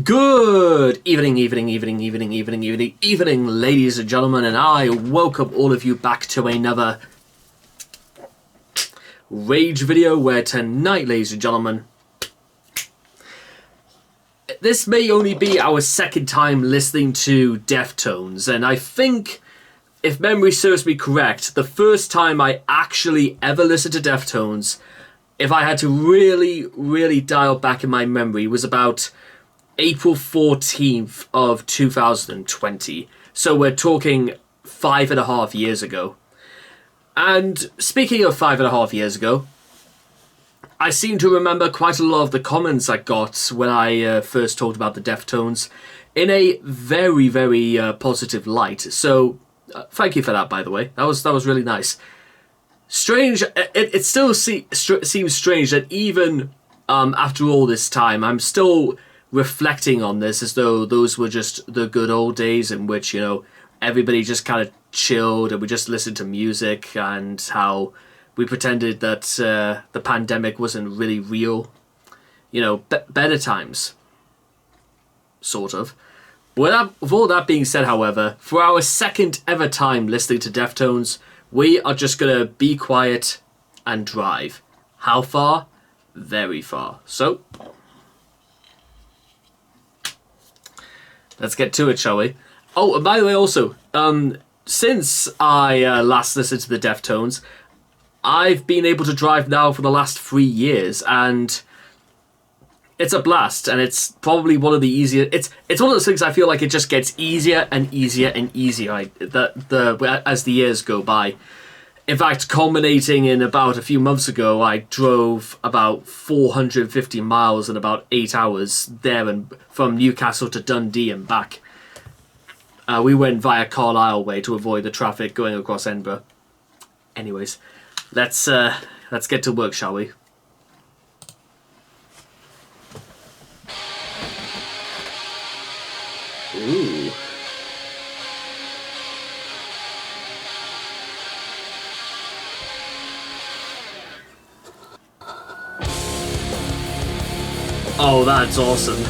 Good evening, ladies and gentlemen, and I welcome all of you back to another Rage video, where tonight, ladies and gentlemen, this may only be our second time listening to Deftones, and I think, if memory serves me correct, the first time I actually ever listened to Deftones, if I had to really dial back in my memory, was about April 14th of 2020. So we're talking 5.5 years ago. And speaking of 5.5 years ago, I seem to remember quite a lot of the comments I got when I first talked about the Deftones in a very positive light. So thank you for that, by the way. That was really nice. Strange. It still seems strange that even after all this time, I'm still reflecting on this as though those were just the good old days in which, you know, everybody just kind of chilled and we just listened to music, and how we pretended that the pandemic wasn't really real. You know, better times. Sort of. With all that being said, however, for our second ever time listening to Deftones, we are just going to be quiet and drive. How far? Very far. So let's get to it, shall we? Oh, and by the way, also, since I last listened to the Deftones, I've been able to drive now for the last 3 years, and it's a blast, and it's probably one of the easier. It's one of those things I feel like it just gets easier and easier and easier as the years go by. In fact, culminating in about a few months ago, I drove about 450 miles in about 8 hours there and from Newcastle to Dundee and back. We went via Carlisle way to avoid the traffic going across Edinburgh. Anyways, let's get to work, shall we? Ooh. Oh, that's awesome.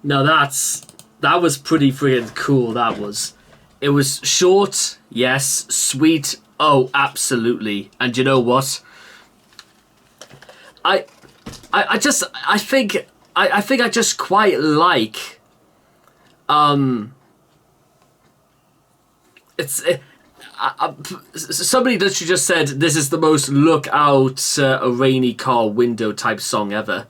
No, that was pretty freaking cool. That was. It was short, yes. Sweet, oh, absolutely. And you know what? I think I just quite like. Somebody literally just said this is the most look out a rainy car window type song ever.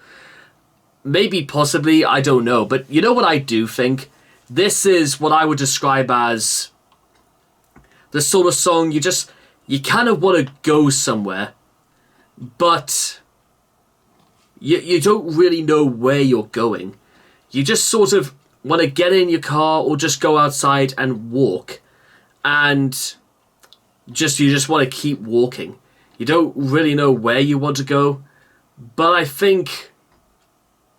Maybe, possibly, I don't know. But you know what I do think? This is what I would describe as the sort of song you kind of want to go somewhere, but you don't really know where you're going. You just sort of want to get in your car or just go outside and walk. And you just want to keep walking. You don't really know where you want to go, but I think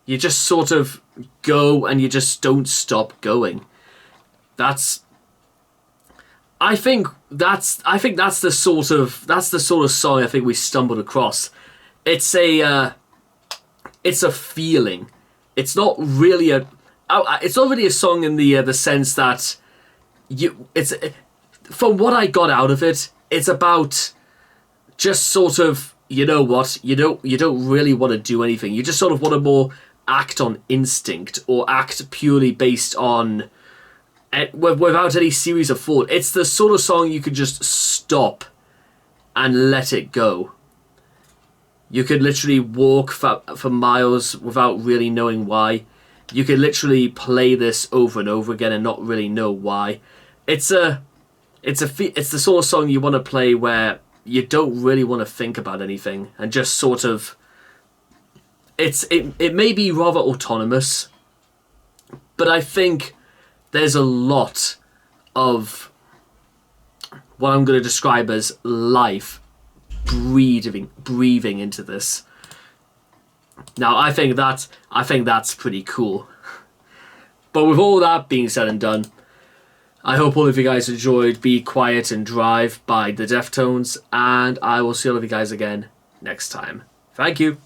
you just sort of go and you just don't stop going. I think that's the sort of song I think we stumbled across. It's a feeling. It's not really a song in the sense that from what I got out of it, it's about just sort of, you know what, you don't really want to do anything. You just sort of want to more act on instinct or act purely based on without any series of thought. It's the sort of song you could just stop and let it go. You could literally walk for miles without really knowing why. You could literally play this over and over again and not really know why. It's the sort of song you want to play where you don't really want to think about anything and just sort of. It may be rather autonomous, but I think there's a lot of what I'm going to describe as life breathing into this. Now, I think that's pretty cool. But with all that being said and done, I hope all of you guys enjoyed Be Quiet and Drive by the Deftones, and I will see all of you guys again next time. Thank you.